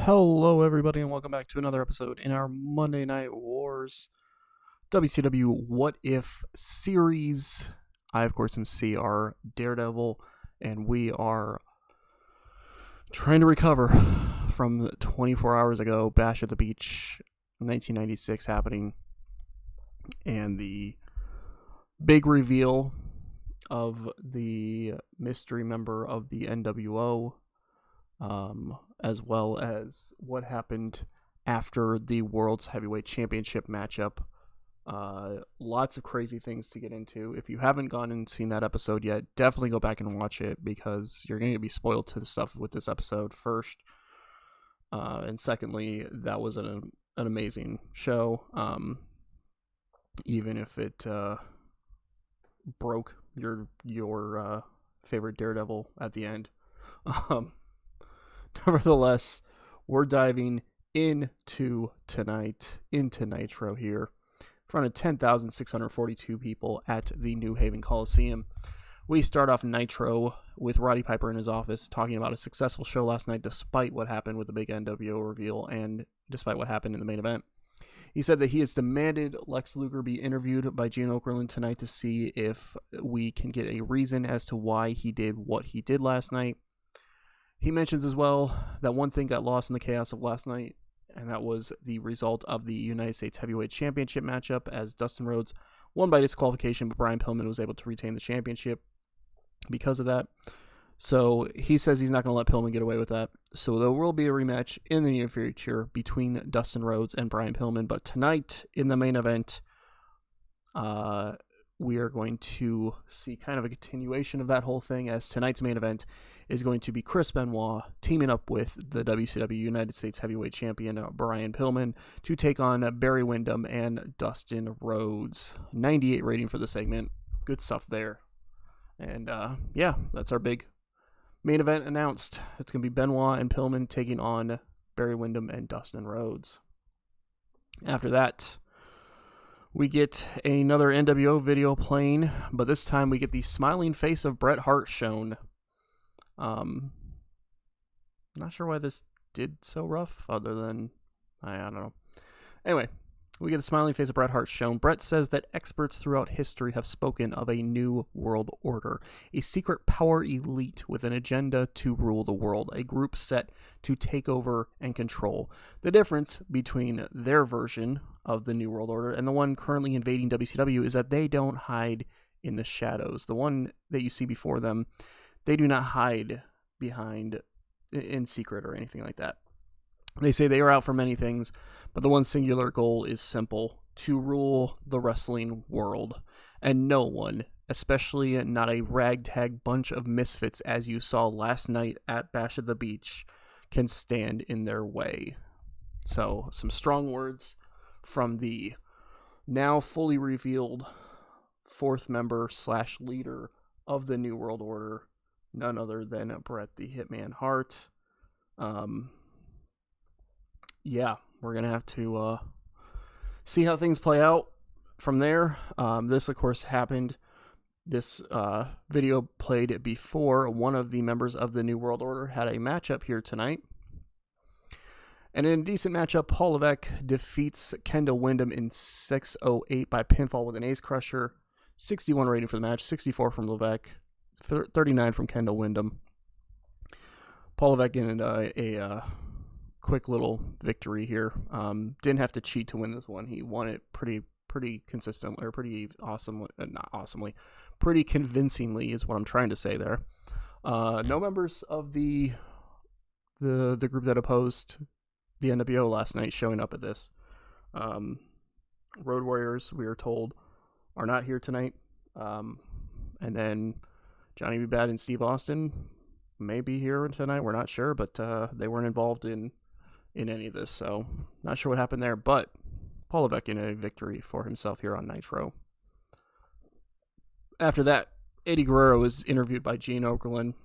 Hello, everybody, and welcome back to another episode in our Monday Night Wars WCW What If series. I, of course, am CR Daredevil, and we are trying to recover from 24 hours ago, Bash at the Beach 1996 happening, and the big reveal of the mystery member of the NWO. As well as what happened after the World's Heavyweight Championship matchup. Lots of crazy things to get into. If you haven't gone and seen that episode yet, definitely go back and watch it because you're going to be spoiled to the stuff with this episode first. And secondly, that was an amazing show. Even if it broke your favorite Daredevil at the end. Nevertheless, we're diving into Nitro here, in front of 10,642 people at the New Haven Coliseum. We start off Nitro with Roddy Piper in his office talking about a successful show last night despite what happened with the big NWO reveal and despite what happened in the main event. He said that he has demanded Lex Luger be interviewed by Gene Okerlund tonight to see if we can get a reason as to why he did what he did last night. He mentions as well that one thing got lost in the chaos of last night, and that was the result of the United States Heavyweight Championship matchup, as Dustin Rhodes won by disqualification, but Brian Pillman was able to retain the championship because of that. So he says he's not going to let Pillman get away with that. So there will be a rematch in the near future between Dustin Rhodes and Brian Pillman, but tonight in the main event, we are going to see kind of a continuation of that whole thing, as tonight's main event is going to be Chris Benoit teaming up with the WCW United States Heavyweight Champion Brian Pillman to take on Barry Windham and Dustin Rhodes. 98 rating for the segment. Good stuff there. And yeah, that's our big main event announced. It's going to be Benoit and Pillman taking on Barry Windham and Dustin Rhodes. After that, we get another NWO video playing, but this time we get the smiling face of Bret Hart shown. Not sure why this did so rough, other than, I don't know. Anyway, we get the smiling face of Bret Hart shown. Bret says that experts throughout history have spoken of a new world order, a secret power elite with an agenda to rule the world, a group set to take over and control. The difference between their version of the new world order and the one currently invading WCW is that they don't hide in the shadows. The one that you see before them, they do not hide behind in secret or anything like that. They say they are out for many things, but the one singular goal is simple: to rule the wrestling world. And no one, especially not a ragtag bunch of misfits as you saw last night at Bash at the Beach, can stand in their way. So, some strong words from the now fully revealed fourth member / leader of the New World Order, none other than Bret the Hitman Hart. Yeah, we're going to have to see how things play out from there. This, of course, happened. This video played before one of the members of the New World Order had a matchup here tonight. And in a decent matchup, Paul Levesque defeats Kendall Windham in 6:08 by pinfall with an ace crusher. 61 rating for the match, 64 from Levesque, 39 from Kendall Windham. Paul Levesque getting a quick little victory here. Didn't have to cheat to win this one. He won it pretty consistently, or pretty awesome, not awesomely, pretty convincingly is what I'm trying to say there. No members of the group that opposed the NWO last night showing up at this. Road Warriors, we are told, are not here tonight. And then Johnny B. Bad and Steve Austin may be here tonight. We're not sure, but they weren't involved in any of this, so not sure what happened there. But Paul Levesque in a victory for himself here on Nitro. After that, Eddie Guerrero is interviewed by Gene Okerlund.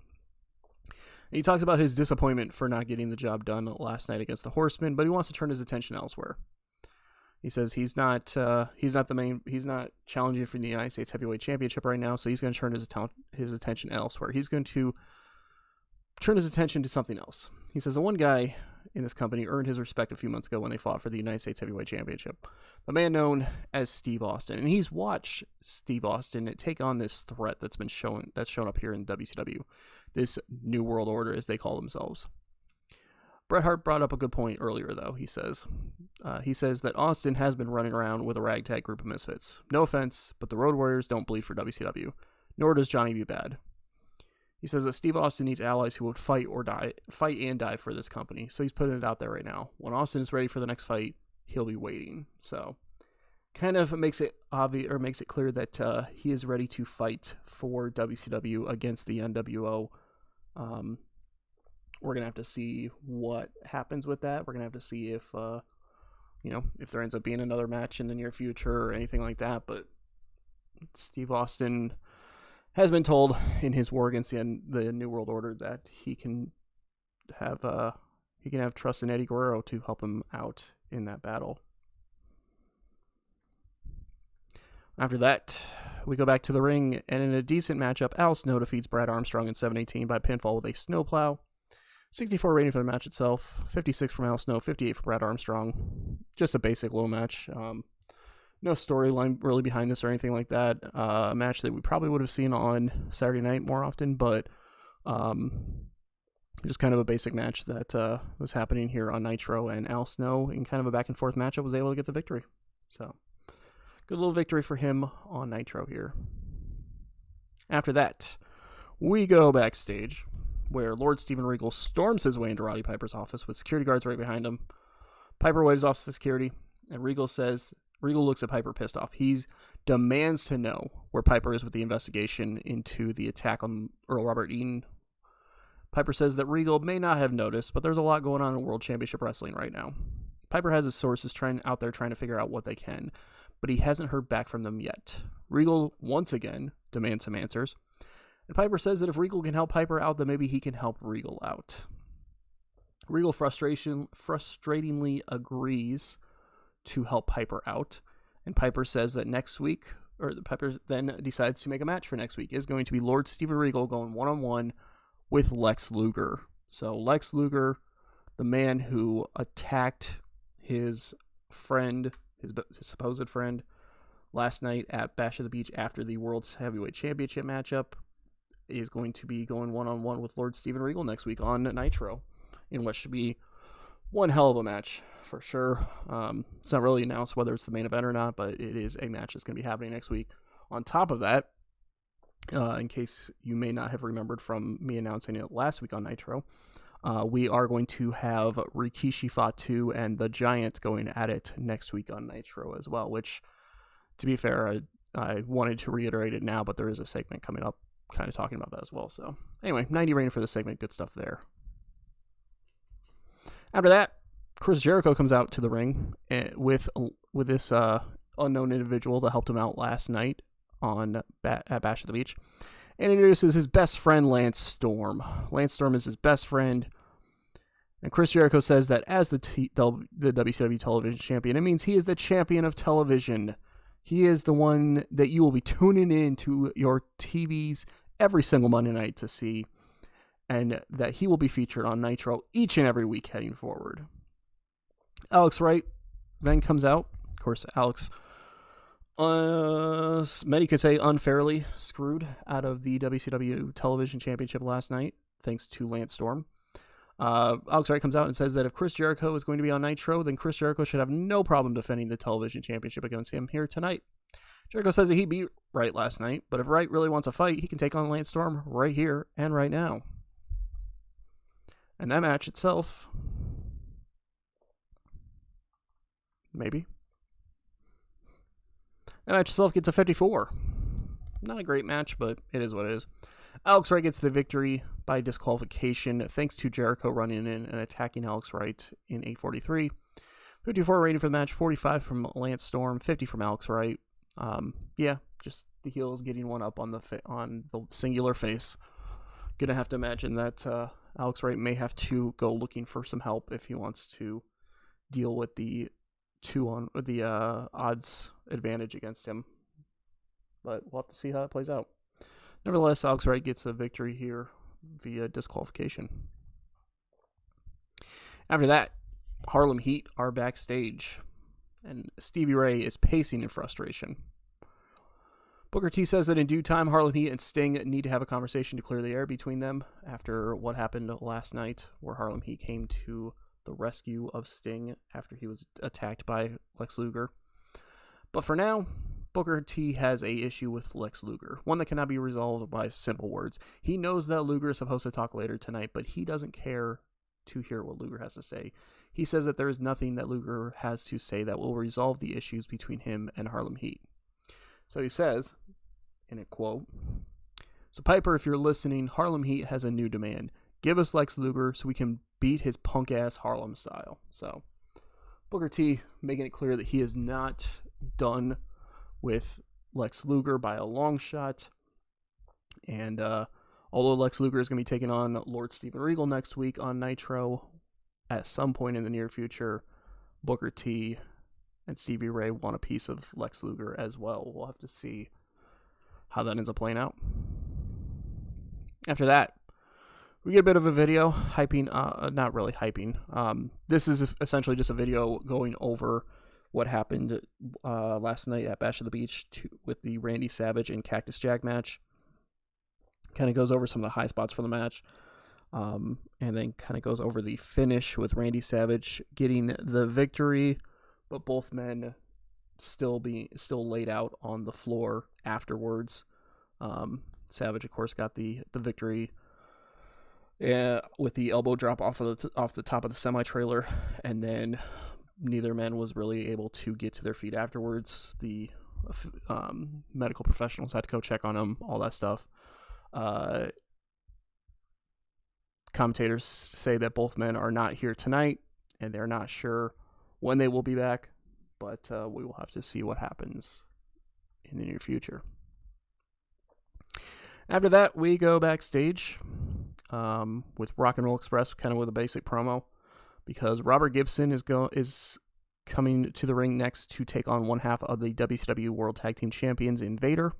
He talks about his disappointment for not getting the job done last night against the Horsemen, but he wants to turn his attention elsewhere. He says he's not challenging for the United States Heavyweight Championship right now, so he's going to turn his attention elsewhere. He's going to turn his attention to something else. He says the one guy in this company earned his respect a few months ago when they fought for the United States Heavyweight Championship. The man known as Steve Austin, and he's watched Steve Austin take on this threat that's shown up here in WCW, this New World Order as they call themselves. Bret Hart brought up a good point earlier, though. He says that Austin has been running around with a ragtag group of misfits. No offense, but the Road Warriors don't bleed for WCW, nor does Johnny B. Bad. He says that Steve Austin needs allies who would fight and die for this company. So he's putting it out there right now. When Austin is ready for the next fight, he'll be waiting. So kind of makes it obvious, or makes it clear that he is ready to fight for WCW against the NWO. We're gonna have to see what happens with that. We're gonna have to see if if there ends up being another match in the near future or anything like that. But Steve Austin has been told in his war against the New World Order that he can have trust in Eddie Guerrero to help him out in that battle. After that, we go back to the ring, and in a decent matchup, Al Snow defeats Brad Armstrong in 7-18 by pinfall with a snowplow. 64 rating for the match itself, 56 from Al Snow, 58 for Brad Armstrong. Just a basic little match. No storyline really behind this or anything like that. A match that we probably would have seen on Saturday night more often, but just kind of a basic match that was happening here on Nitro, and Al Snow, in kind of a back and forth matchup, was able to get the victory. So, good little victory for him on Nitro here. After that, we go backstage, where Lord Steven Regal storms his way into Roddy Piper's office with security guards right behind him. Piper waves off security, and Regal looks at Piper pissed off. He demands to know where Piper is with the investigation into the attack on Earl Robert Eaton. Piper says that Regal may not have noticed, but there's a lot going on in World Championship Wrestling right now. Piper has his sources out there trying to figure out what they can, but he hasn't heard back from them yet. Regal, once again, demands some answers. And Piper says that if Regal can help Piper out, then maybe he can help Regal out. Regal frustratingly agrees to help Piper out, and Piper says that Piper then decides to make a match for next week. Is going to be Lord Steven Regal going one-on-one with Lex Luger. So Lex Luger, the man who attacked his supposed friend, last night at Bash of the Beach after the World Heavyweight Championship matchup, is going to be going one-on-one with Lord Steven Regal next week on Nitro, in what should be one hell of a match for sure. It's not really announced whether it's the main event or not, but it is a match that's going to be happening next week. On top of that, in case you may not have remembered from me announcing it last week on Nitro, we are going to have Rikishi Fatu and the Giant going at it next week on Nitro as well, which, to be fair, I wanted to reiterate it now, but there is a segment coming up kind of talking about that as well. So anyway, 90 rating for the segment. Good stuff there. After that, Chris Jericho comes out to the ring with this unknown individual that helped him out last night at Bash of the Beach, and introduces his best friend, Lance Storm. Lance Storm is his best friend, and Chris Jericho says that as the WCW television champion, it means he is the champion of television. He is the one that you will be tuning in to your TVs every single Monday night to see, and that he will be featured on Nitro each and every week heading forward. Alex Wright then comes out. Of course, Alex, many could say unfairly screwed out of the WCW Television Championship last night, thanks to Lance Storm. Alex Wright comes out and says that if Chris Jericho is going to be on Nitro, then Chris Jericho should have no problem defending the Television Championship against him here tonight. Jericho says that he beat Wright last night, but if Wright really wants a fight, he can take on Lance Storm right here and right now. And that match itself, maybe. That match itself gets a 54. Not a great match, but it is what it is. Alex Wright gets the victory by disqualification thanks to Jericho running in and attacking Alex Wright in 8:43. 54 rating for the match, 45 from Lance Storm, 50 from Alex Wright. Just the heels getting one up on the singular face. Gonna have to imagine that Alex Wright may have to go looking for some help if he wants to deal with the odds advantage against him. But we'll have to see how it plays out. Nevertheless, Alex Wright gets the victory here via disqualification. After that, Harlem Heat are backstage, and Stevie Ray is pacing in frustration. Booker T says that in due time, Harlem Heat and Sting need to have a conversation to clear the air between them after what happened last night, where Harlem Heat came to the rescue of Sting after he was attacked by Lex Luger. But for now, Booker T has a issue with Lex Luger, one that cannot be resolved by simple words. He knows that Luger is supposed to talk later tonight, but he doesn't care to hear what Luger has to say. He says that there is nothing that Luger has to say that will resolve the issues between him and Harlem Heat. So he says, in a quote, "So Piper, if you're listening, Harlem Heat has a new demand. Give us Lex Luger so we can beat his punk-ass Harlem style." So Booker T making it clear that he is not done with Lex Luger by a long shot. And although Lex Luger is going to be taking on Lord Steven Regal next week on Nitro at some point in the near future, Booker T and Stevie Ray want a piece of Lex Luger as well. We'll have to see how that ends up playing out. After that, we get a bit of a video hyping, not really hyping. This is essentially just a video going over what happened last night at Bash at the Beach with the Randy Savage and Cactus Jack match. Kind of goes over some of the high spots for the match. And then kind of goes over the finish with Randy Savage getting the victory, but both men still laid out on the floor afterwards. Savage, of course, got the victory with the elbow drop off the top of the semi-trailer, and then neither man was really able to get to their feet afterwards. The medical professionals had to go check on them, all that stuff. Commentators say that both men are not here tonight, and they're not sure when they will be back, but we will have to see what happens in the near future. After that, we go backstage with Rock and Roll Express, kind of with a basic promo, because Robert Gibson is coming to the ring next to take on one half of the WCW World Tag Team Champions in Vader.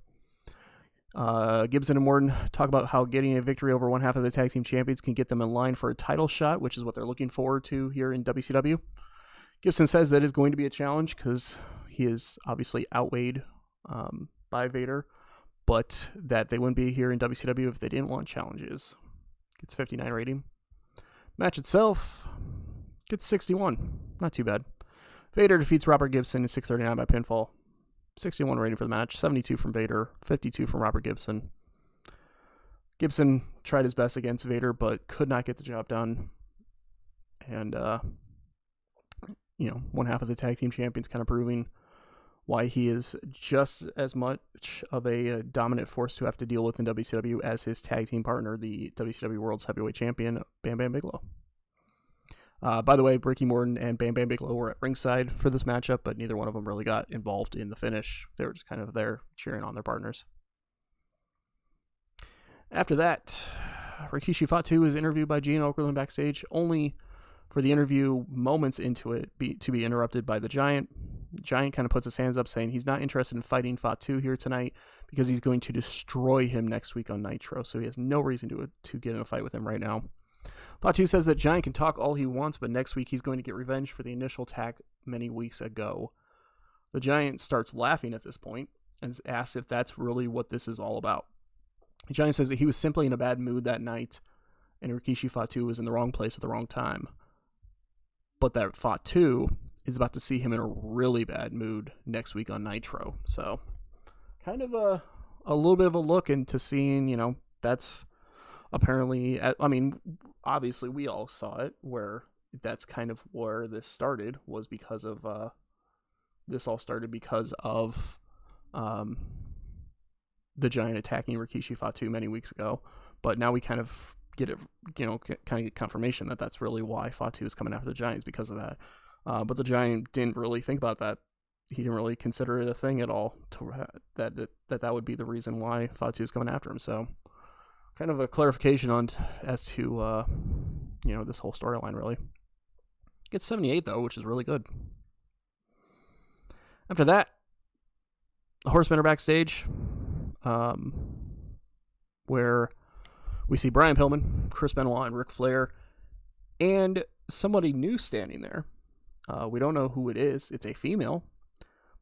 Gibson and Morton talk about how getting a victory over one half of the tag team champions can get them in line for a title shot, which is what they're looking forward to here in WCW. Gibson says that is going to be a challenge because he is obviously outweighed by Vader, but that they wouldn't be here in WCW if they didn't want challenges. Gets 59 rating. Match itself gets 61. Not too bad. Vader defeats Robert Gibson in 6:39 by pinfall. 61 rating for the match, 72 from Vader, 52 from Robert Gibson. Gibson tried his best against Vader, but could not get the job done. And, one half of the tag team champions kind of proving why he is just as much of a dominant force to have to deal with in WCW as his tag team partner, the WCW World's Heavyweight Champion, Bam Bam Bigelow. By the way, Ricky Morton and Bam Bam Bigelow were at ringside for this matchup, but neither one of them really got involved in the finish. They were just kind of there cheering on their partners. After that, Rikishi Fatu is interviewed by Gene Okerlund backstage, only for the interview moments into it to be interrupted by the Giant. Giant kind of puts his hands up saying he's not interested in fighting Fatu here tonight because he's going to destroy him next week on Nitro, so he has no reason to get in a fight with him right now. Fatu says that Giant can talk all he wants, but next week he's going to get revenge for the initial attack many weeks ago. The Giant starts laughing at this point and asks if that's really what this is all about. The Giant says that he was simply in a bad mood that night and Rikishi Fatu was in the wrong place at the wrong time. But that Fatu is about to see him in a really bad mood next week on Nitro. So kind of a little bit of a look into seeing, that's apparently, obviously we all saw it, where that's kind of where this started, was because of, this all started because of the Giant attacking Rikishi Fatu many weeks ago. But now we kind of get it, kind of get confirmation that that's really why Fatu is coming after the Giants, because of that. But the Giant didn't really think about that. He didn't really consider it a thing at all, that would be the reason why Fatu is coming after him. So kind of a clarification as to this whole storyline, really. Gets 78 though, which is really good. After that, the Horsemen are backstage, where we see Brian Pillman, Chris Benoit, and Ric Flair, and somebody new standing there. We don't know who it is. It's a female,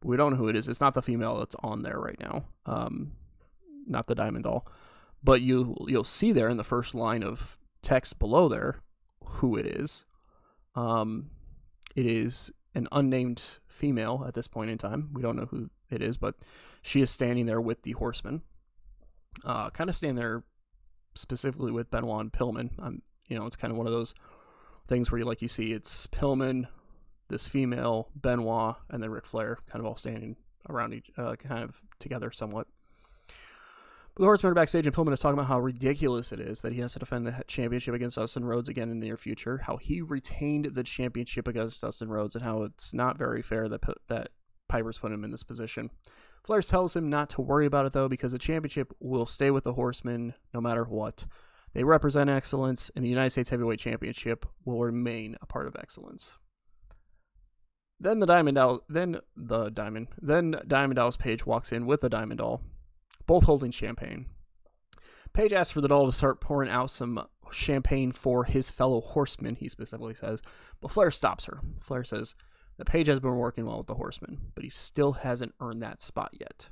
but we don't know who it is. It's not the female that's on there right now. Not the Diamond Doll, but you'll see there in the first line of text below there who it is. It is an unnamed female at this point in time. We don't know who it is, but she is standing there with the Horsemen. Kind of standing there specifically with Benoit and Pillman. It's kind of one of those things where you see it's Pillman, this female, Benoit, and then Ric Flair, kind of all standing around each, kind of together somewhat. But the Horsemen are backstage, and Pillman is talking about how ridiculous it is that he has to defend the championship against Dustin Rhodes again in the near future, how he retained the championship against Dustin Rhodes, and how it's not very fair that Piper's put him in this position. Flair tells him not to worry about it, though, because the championship will stay with the Horsemen no matter what. They represent excellence, and the United States Heavyweight Championship will remain a part of excellence. Then Diamond Doll's Page walks in with the Diamond Doll, both holding champagne. Page asks for the doll to start pouring out some champagne for his fellow horsemen, he specifically says, but Flair stops her. Flair says that Page has been working well with the Horsemen, but he still hasn't earned that spot yet.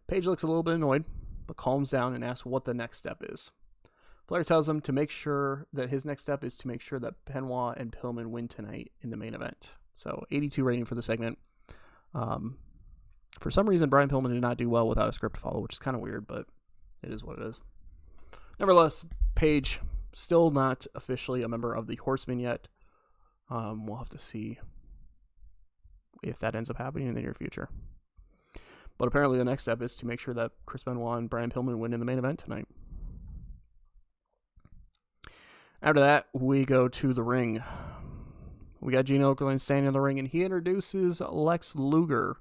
Page looks a little bit annoyed, but calms down and asks what the next step is. Flair tells him to make sure that his next step is to make sure that Benoit and Pillman win tonight in the main event. So 82 rating for the segment. For some reason, Brian Pillman did not do well without a script to follow, which is kind of weird, but it is what it is. Nevertheless, Page still not officially a member of the Horsemen yet. We'll have to see if that ends up happening in the near future. But apparently the next step is to make sure that Chris Benoit and Brian Pillman win in the main event tonight. After that, we go to the ring. We got Gene Okerlund standing in the ring, and he introduces Lex Luger.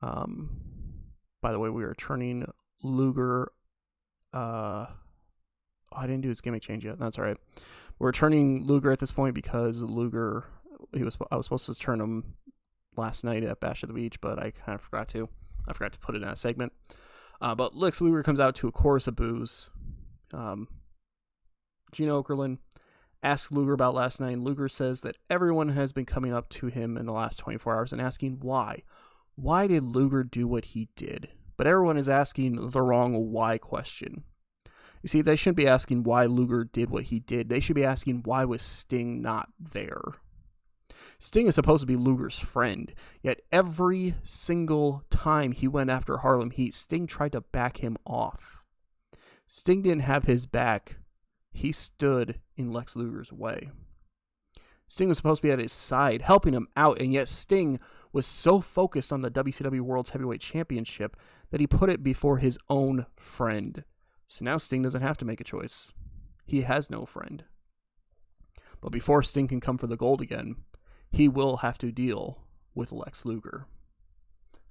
By the way, we are turning Luger. I didn't do his gimmick change yet. That's all right. We're turning Luger at this point because Luger, I was supposed to turn him last night at Bash at the Beach, but I kind of forgot to. I forgot to put it in that segment. But Lex Luger comes out to a chorus of boos. Gene Okerlund asks Luger about last night, and Luger says that everyone has been coming up to him in the last 24 hours and asking why. Why did Luger do what he did? But everyone is asking the wrong why question. You see, they shouldn't be asking why Luger did what he did. They should be asking why was Sting not there? Sting is supposed to be Luger's friend, yet every single time he went after Harlem Heat, Sting tried to back him off. Sting didn't have his back. He stood in Lex Luger's way. Sting was supposed to be at his side, helping him out, and yet Sting was so focused on the WCW World's Heavyweight Championship that he put it before his own friend. So now Sting doesn't have to make a choice. He has no friend. But before Sting can come for the gold again, he will have to deal with Lex Luger.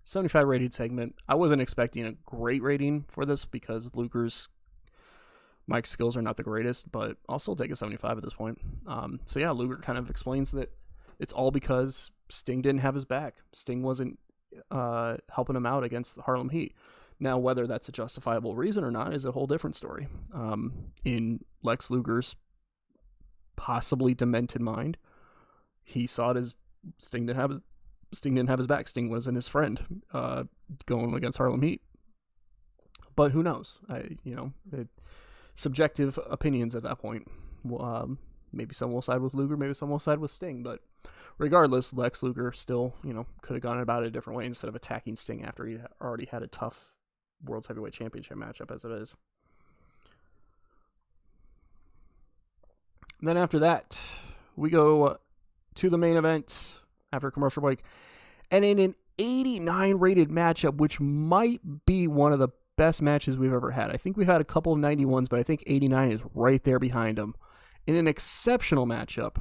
75 rated segment. I wasn't expecting a great rating for this because Luger's mic skills are not the greatest, but I'll still take a 75 at this point. So yeah, Luger kind of explains that it's all because Sting didn't have his back. Sting wasn't helping him out against the Harlem Heat. Now, whether that's a justifiable reason or not is a whole different story. In Lex Luger's possibly demented mind, he saw it as Sting didn't have his back. Sting wasn't his friend going against Harlem Heat. But who knows? Subjective opinions at that point. Maybe some will side with Luger, maybe some will side with Sting, but regardless, Lex Luger still, could have gone about it a different way instead of attacking Sting after he already had a tough World's Heavyweight Championship matchup as it is. And then after that, we go to the main event after commercial break, and in an 89 rated matchup, which might be one of the best matches we've ever had. I think we've had a couple of 91s, but I think 89 is right there behind them. In an exceptional matchup,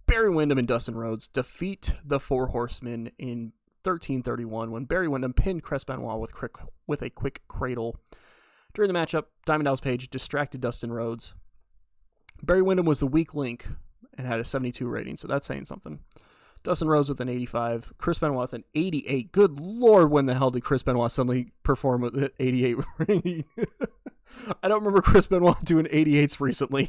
Barry Windham and Dustin Rhodes defeat the Four Horsemen in 13:31 when Barry Windham pinned Chris Benoit with a quick cradle. During the matchup, Diamond Dallas Page distracted Dustin Rhodes. Barry Windham was the weak link and had a 72 rating, so that's saying something. Dustin Rhodes with an 85. Chris Benoit with an 88. Good Lord, when the hell did Chris Benoit suddenly perform with an 88 rating? I don't remember Chris Benoit doing 88s recently.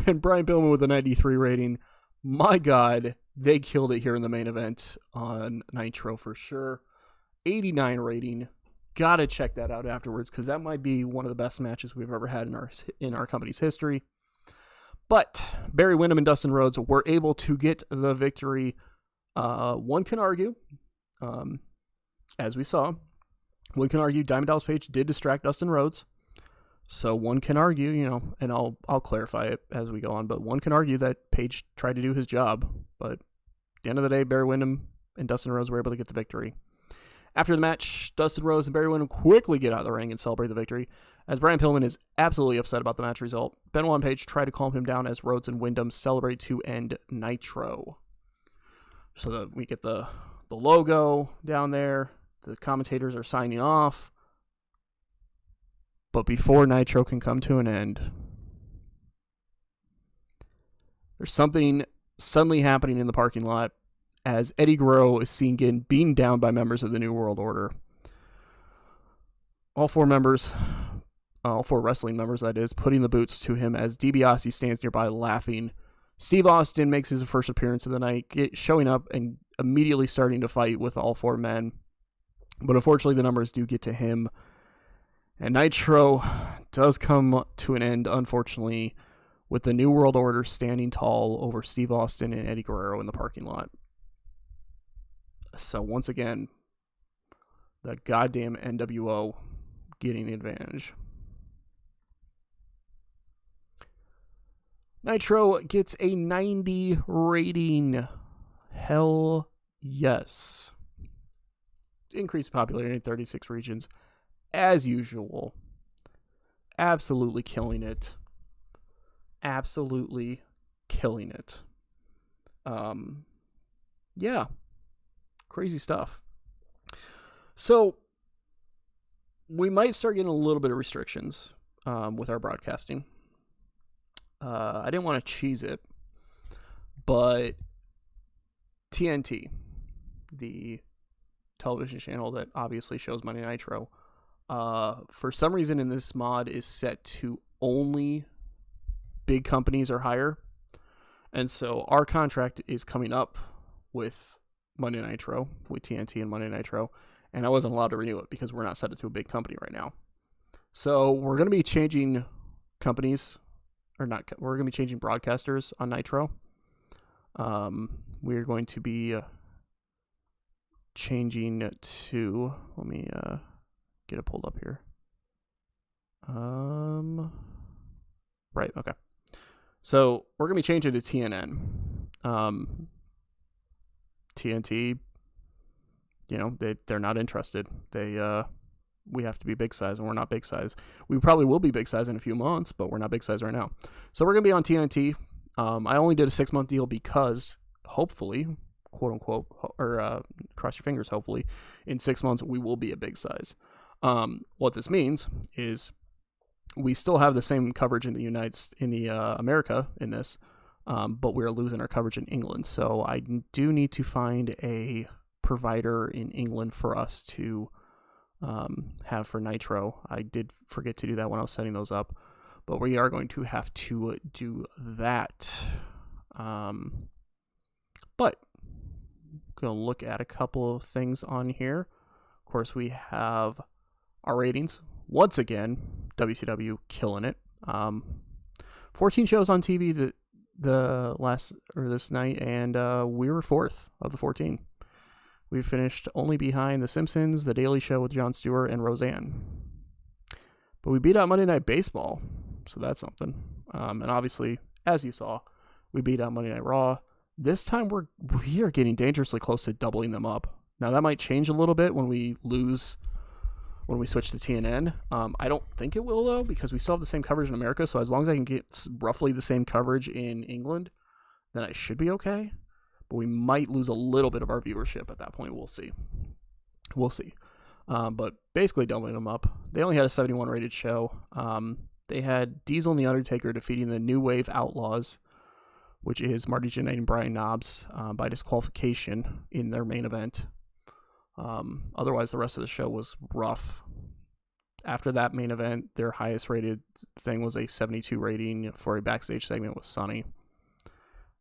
and Brian Pillman with a 93 rating. My God, they killed it here in the main event on Nitro for sure. 89 rating. Gotta check that out afterwards because that might be one of the best matches we've ever had in our company's history. But Barry Windham and Dustin Rhodes were able to get the victory. One can argue, as we saw, one can argue Diamond Dallas Page did distract Dustin Rhodes. So one can argue, and I'll clarify it as we go on, but one can argue that Page tried to do his job. But at the end of the day, Barry Windham and Dustin Rhodes were able to get the victory. After the match, Dustin Rhodes and Barry Windham quickly get out of the ring and celebrate the victory, as Brian Pillman is absolutely upset about the match result. Benoit and Page try to calm him down as Rhodes and Windham celebrate to end Nitro. So we get the logo down there. The commentators are signing off. But before Nitro can come to an end, there's something suddenly happening in the parking lot as Eddie Guerrero is seen getting beaten down by members of the New World Order. All four wrestling members, that is, putting the boots to him as DiBiase stands nearby laughing. Steve Austin makes his first appearance of the night, showing up and immediately starting to fight with all four men. But unfortunately, the numbers do get to him. And Nitro does come to an end, unfortunately, with the New World Order standing tall over Steve Austin and Eddie Guerrero in the parking lot. So once again, the goddamn NWO getting the advantage. Nitro gets a 90 rating. Hell yes. Increased popularity in 36 regions. As usual. Absolutely killing it. Absolutely killing it. Yeah. Crazy stuff. So, we might start getting a little bit of restrictions with our broadcasting. I didn't want to cheese it, but TNT, the television channel that obviously shows Monday Nitro, for some reason in this mod is set to only big companies or higher. And so our contract is coming up with Monday Nitro, with TNT and Monday Nitro, and I wasn't allowed to renew it because we're not set to a big company right now. So we're going to be changing companies, or not, we're going to be changing broadcasters on Nitro. We're going to be changing to, let me get it pulled up here. Right, okay. So we're going to be changing to TNN. TNT, they're not interested. We have to be big size, and we're not big size. We probably will be big size in a few months, but we're not big size right now. So we're going to be on TNT. I only did a 6-month deal because hopefully, quote unquote, or cross your fingers, hopefully, in 6 months we will be a big size. What this means is we still have the same coverage in the America in this, but we're losing our coverage in England. So I do need to find a provider in England for us to have for Nitro. I did forget to do that when I was setting those up, but we are going to have to do that. But going to look at a couple of things on here. Of course, we have our ratings. Once again, WCW killing it. 14 shows on TV this night, and we were 4th of the 14. We finished only behind The Simpsons, The Daily Show with Jon Stewart, and Roseanne. But we beat out Monday Night Baseball, so that's something. And obviously, as you saw, we beat out Monday Night Raw. This time we are getting dangerously close to doubling them up. Now that might change a little bit when we switch to TNN. I don't think it will though, because we still have the same coverage in America. So as long as I can get roughly the same coverage in England, then I should be okay. But we might lose a little bit of our viewership at that point. We'll see. But basically doubling them up. They only had a 71 rated show. They had Diesel and The Undertaker defeating the New Wave Outlaws, which is Marty Jannetty and Brian Knobbs, by disqualification in their main event. Otherwise, the rest of the show was rough. After that main event, their highest rated thing was a 72 rating for a backstage segment with Sonny.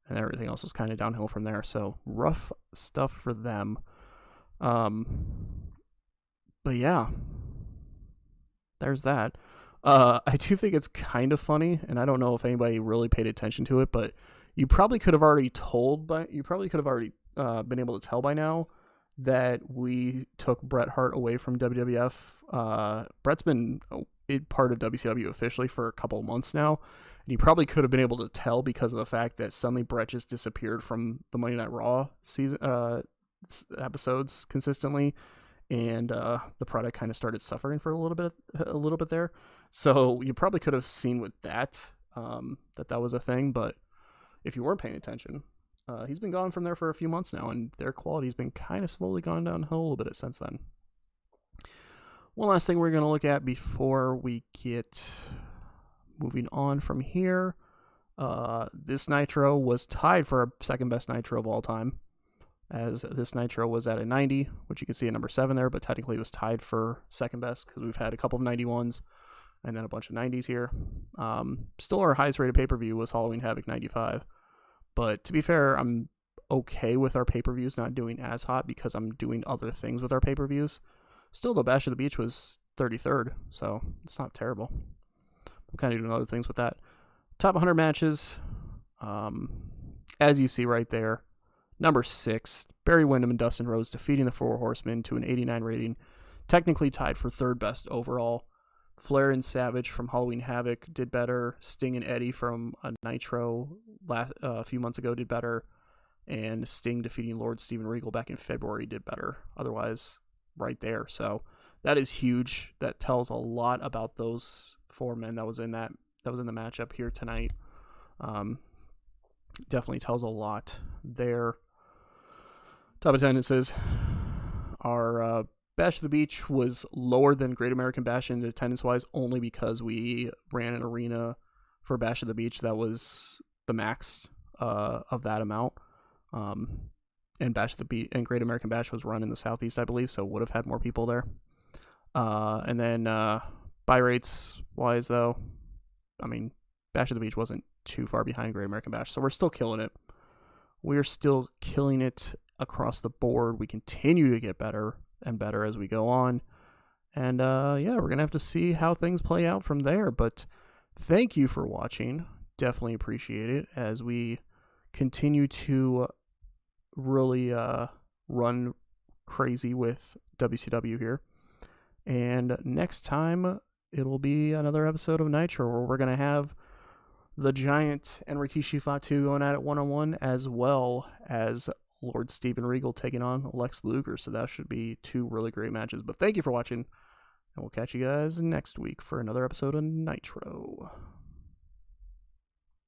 And everything else was kind of downhill from there. So rough stuff for them. But yeah, there's that. I do think it's kind of funny, and I don't know if anybody really paid attention to it, but you probably could have already been able to tell by now that we took Bret Hart away from WWF. Bret's been part of WCW officially for a couple of months now, and you probably could have been able to tell because of the fact that suddenly Bret just disappeared from the Monday Night Raw season episodes consistently, and the product kind of started suffering for a little bit there. So you probably could have seen with that that was a thing, but if you weren't paying attention, he's been gone from there for a few months now, and their quality's been kind of slowly gone downhill a little bit since then. One last thing we're going to look at before we get moving on from here. This Nitro was tied for our second best Nitro of all time, as this Nitro was at a 90, which you can see at number 7 there, but technically it was tied for second best because we've had a couple of 91s and then a bunch of 90s here. Still our highest rated pay-per-view was Halloween Havoc 95. But to be fair, I'm okay with our pay-per-views not doing as hot because I'm doing other things with our pay-per-views. Still, though, Bash of the Beach was 33rd, so it's not terrible. I'm kind of doing other things with that. Top 100 matches, as you see right there. Number 6, Barry Windham and Dustin Rhodes defeating the Four Horsemen to an 89 rating. Technically tied for third best overall. Flair and Savage from Halloween Havoc did better. Sting and Eddie from a Nitro a few months ago did better. And Sting defeating Lord Steven Regal back in February did better. Otherwise, right there. So that is huge. That tells a lot about those 4 men that was in the matchup here tonight. Definitely tells a lot there. Top attendances. Our Bash of the Beach was lower than Great American Bash in attendance-wise only because we ran an arena for Bash of the Beach that was the max of that amount. And Bash of the Beach and Great American Bash was run in the Southeast, I believe, so would have had more people there. And then buy rates wise, though, I mean, Bash of the Beach wasn't too far behind Great American Bash, so we're still killing it. We're still killing it across the board. We continue to get better and better as we go on. And yeah, we're going to have to see how things play out from there. But thank you for watching. Definitely appreciate it as we continue to really run crazy with WCW here. And next time, it'll be another episode of Nitro where we're going to have the Giant and Rikishi Fatu going at it one-on-one, as well as Lord Steven Regal taking on Lex Luger. So that should be 2 really great matches. But thank you for watching, and we'll catch you guys next week for another episode of Nitro.